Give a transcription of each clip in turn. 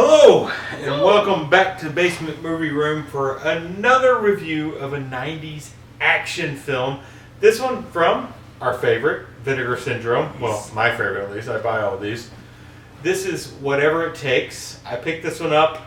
Hello, and welcome back to Basement Movie Room for another review of a 90s action film. This one from our favorite, Vinegar Syndrome. Well, my favorite at least. I buy all these. This is Whatever It Takes. I picked this one up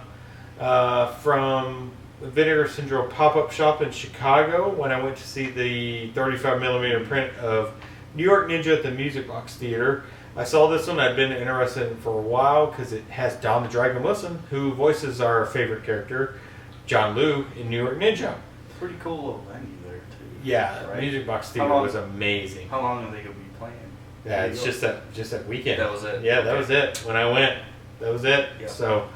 from the Vinegar Syndrome pop-up shop in Chicago when I went to see the 35mm print of New York Ninja at the Music Box Theater. I saw this one. I've been interested in it for a while because it has Don the Dragon Wilson, who voices our favorite character, John Liu, in New York Ninja. Pretty cool little venue there, too. Yeah, right? Music Box Theater was amazing. How long are they going to be playing? Yeah, it's just that weekend. That was it? Yeah, that was it. When I went, that was it. Yep. So,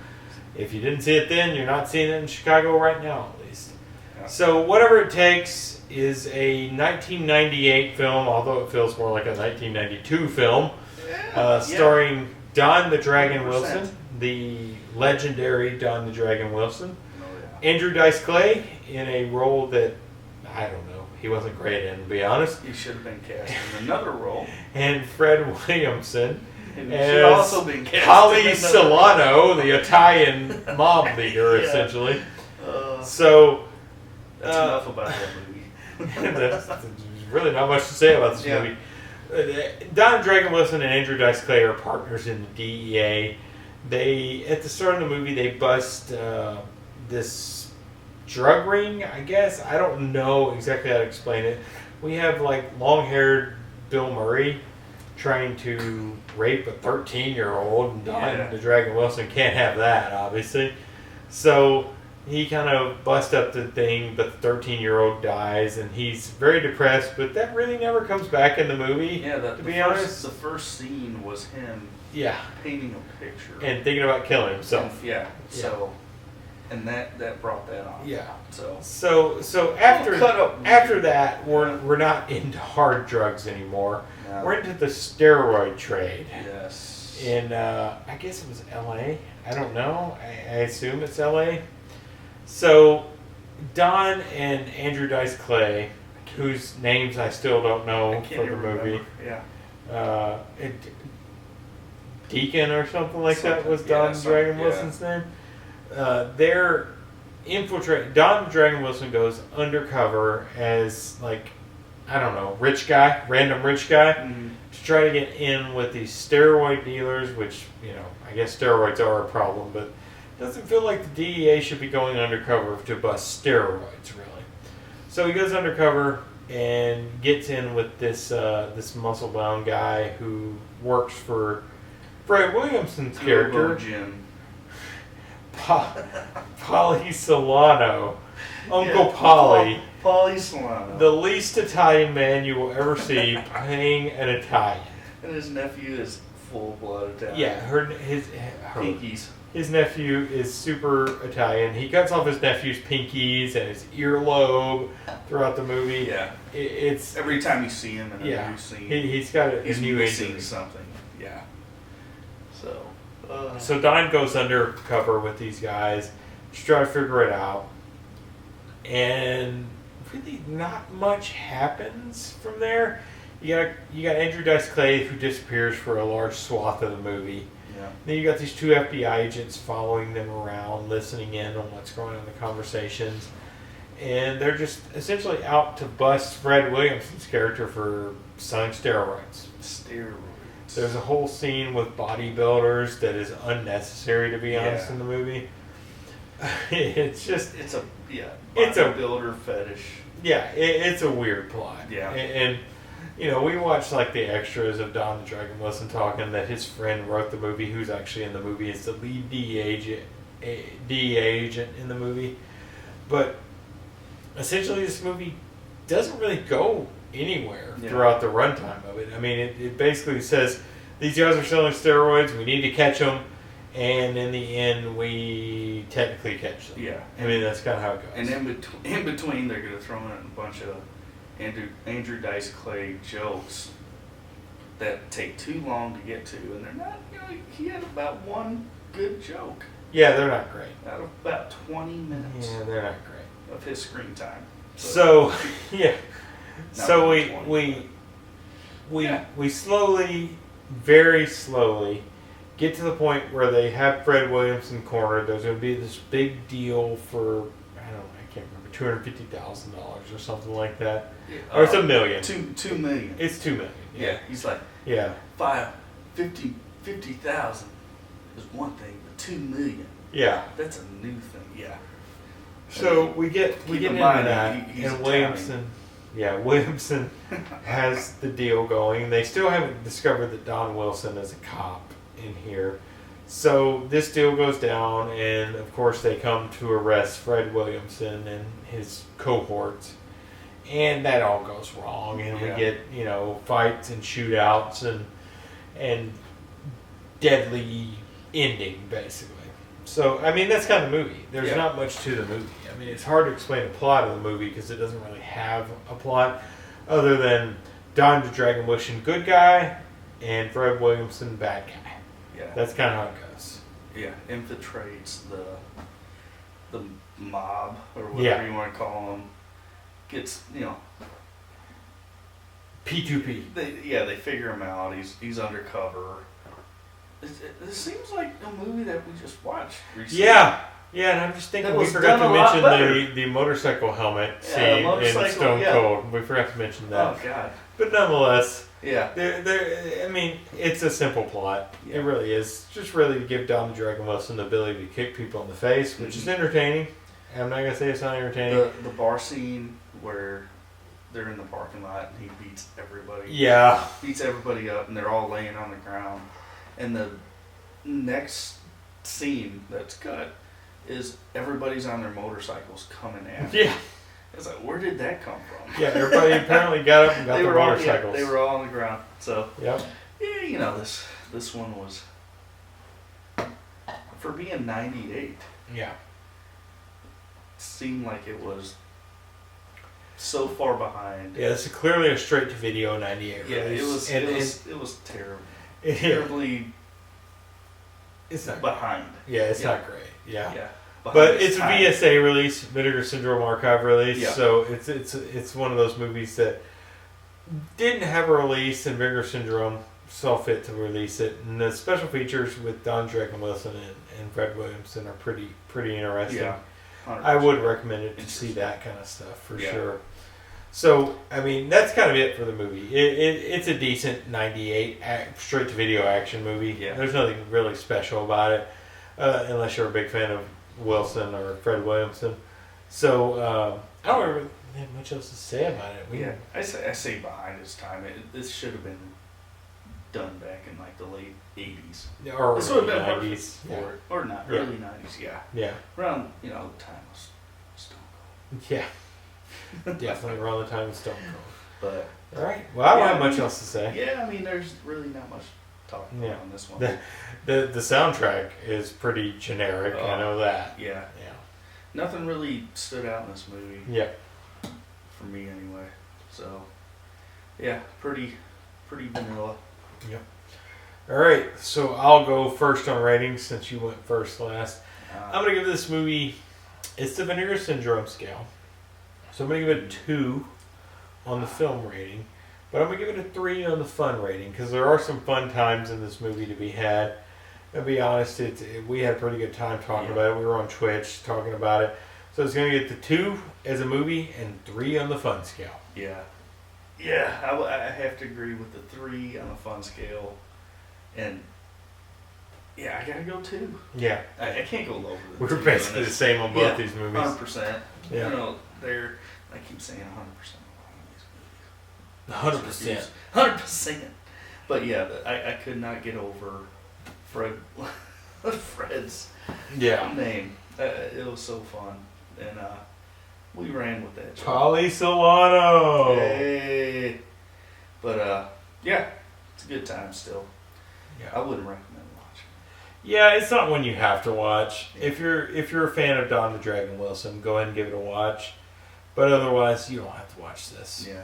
if you didn't see it then, you're not seeing it in Chicago right now, at least. Yeah. So, Whatever It Takes is a 1998 film, although it feels more like a 1992 film. Starring Don the Dragon 100%. Wilson, the legendary Don the Dragon Wilson. Andrew Dice Clay in a role that, I don't know, he wasn't great in, to be honest. He should have been cast in another role. And Fred Williamson should also been cast Holly in Solano, the Italian mob leader, essentially. That's enough about that movie. There's really not much to say about this movie. Don Dragon Wilson and Andrew Dice Clay are partners in the DEA. They, at the start of the movie, they bust this drug ring, I guess. I don't know exactly how to explain it. We have like long-haired Bill Murray trying to rape a 13-year-old, and Don the Dragon Wilson can't have that, obviously. So he kind of busts up the thing, but the 13-year-old dies, and he's very depressed, but that really never comes back in the movie, to be honest. The first scene was him painting a picture. And thinking about killing himself. So, and that brought that on. Yeah. So after that, we're not into hard drugs anymore. No. We're into the steroid trade. Yes. In, I guess it was L.A. I don't know. I assume it's L.A., So, Don and Andrew Dice Clay, whose names I still don't know for the movie. Yeah. Deacon or something like that was Don Dragon Wilson's name. They're infiltrate. Don Dragon Wilson goes undercover as, like, I don't know, random rich guy, to try to get in with these steroid dealers, which, you know, I guess steroids are a problem, but doesn't feel like the DEA should be going undercover to bust steroids, really. So he goes undercover and gets in with this this muscle-bound guy who works for Fred Williamson's character, Jim. Polly Solano, Uncle Polly. Polly Solano, the least Italian man you will ever see playing an Italian. And his nephew is full-blood Italian. Yeah, pinkies. His nephew is super Italian. He cuts off his nephew's pinkies and his earlobe throughout the movie. Yeah. It's every time you see him in a new scene, he's got a new missing something. Yeah. So Don goes undercover with these guys to try to figure it out. And really not much happens from there. You got Andrew Dice Clay, who disappears for a large swath of the movie. Yeah. Then you got these two FBI agents following them around, listening in on what's going on in the conversations. And they're just essentially out to bust Fred Williamson's character for selling steroids. There's a whole scene with bodybuilders that is unnecessary, to be honest, in the movie. It's a bodybuilder fetish. Yeah, it's a weird plot. Yeah. And you know, we watched like the extras of Don the Dragon Wilson talking that his friend wrote the movie, who's actually in the movie, is the lead DEA agent in the movie. But essentially, this movie doesn't really go anywhere throughout the runtime of it. I mean, it basically says these guys are selling steroids. We need to catch them, and in the end, we technically catch them. Yeah, I mean that's kind of how it goes. And in between, they're going to throw in a bunch of Andrew Dice Clay jokes that take too long to get to, and they're not. You know, he had about one good joke. Yeah, they're not great. Out of about 20 minutes. Yeah, they're not great of his screen time. So yeah, so we slowly, very slowly, get to the point where they have Fred Williamson cornered. There's going to be this big deal for, I don't know, I can't remember, $250,000 or something like that. Or it's $1 million. $2 million. It's $2 million. Yeah. He's like, yeah. 50,000 is one thing, but $2 million. Yeah. That's a new thing. Yeah. So we get into that, he's and Williamson has the deal going. They still haven't discovered that Don Wilson is a cop in here. So this deal goes down, and of course they come to arrest Fred Williamson and his cohorts. And that all goes wrong, and we get, fights and shootouts and deadly ending, basically. So, I mean, that's kind of the movie. There's not much to the movie. I mean, it's hard to explain the plot of the movie because it doesn't really have a plot other than Don the Dragon Wilson, good guy, and Fred Williamson, bad guy. Yeah. That's kind of how it goes. Yeah, infiltrates the mob, or whatever you want to call them. Gets, P2P. They figure him out. He's undercover. It seems like a movie that we just watched recently. Yeah, and I'm just thinking we forgot to mention the motorcycle helmet scene in Stone Cold. We forgot to mention that. Oh, God. But nonetheless, I mean, it's a simple plot. Yeah. It really is. Just really to give Don the Dragon Wilson the ability to kick people in the face, which is entertaining. I'm not going to say it's not entertaining. The bar scene where they're in the parking lot and he beats everybody. Yeah. Beats everybody up and they're all laying on the ground. And the next scene that's cut is everybody's on their motorcycles coming after. Yeah. It's like, where did that come from? Yeah, everybody apparently got up and got their motorcycles. They were all on the ground. So, yep. Yeah, this one was, for being 98. Yeah. Seemed like it was so far behind. Yeah, this is clearly a straight to video 98 release. Yeah, it was terrible. Terribly it's not behind. Yeah, it's not great. Yeah. But it's a VSA release, Vinegar Syndrome Archive release. Yeah. So it's one of those movies that didn't have a release, and Vinegar Syndrome saw fit to release it. And the special features with Don Dragon Wilson and Fred Williamson are pretty interesting. Yeah. I would recommend it to see that kind of stuff for sure. So, I mean, that's kind of it for the movie. It's a decent 98 straight to video action movie. Yeah. There's nothing really special about it, unless you're a big fan of Wilson or Fred Williamson. So, I don't really have much else to say about it. I say behind its time. This should have been done back in like the late 80s. Or this would have been 90s. for it. Or not, early 90s, Yeah. Around, the time was Stone Cold. Yeah. Definitely around the time of Stone Cold. But all right. Well, I don't have much else to say. Yeah, I mean, there's really not much talking about on this one. The soundtrack is pretty generic. I know that. Yeah. Nothing really stood out in this movie. Yeah. For me, anyway. So, yeah, pretty vanilla. Yep. All right. So I'll go first on ratings since you went first last. I'm gonna give this movie. It's the Vinegar Syndrome scale. So I'm going to give it a 2 on the film rating, but I'm going to give it a 3 on the fun rating because there are some fun times in this movie to be had. To be honest, we had a pretty good time talking about it. We were on Twitch talking about it. So it's going to get the 2 as a movie and 3 on the fun scale. Yeah, I have to agree with the 3 on the fun scale. And yeah, I got to go 2. Yeah. I can't go lower than 2. We're basically the same on both these movies. 100%. Yeah. I keep saying 100% on these movies. 100%. 100%. But yeah, I could not get over Fred's name. It was so fun. And we ran with that. Pauly Solano. Hey. But it's a good time still. Yeah. I wouldn't recommend watching. Yeah, it's not one you have to watch. If you're a fan of Don the Dragon Wilson, go ahead and give it a watch. But otherwise, you don't have to watch this. Yeah.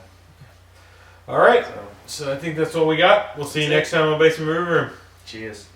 All right. So I think that's all we got. We'll see you next time on Basement Movie Room. Cheers.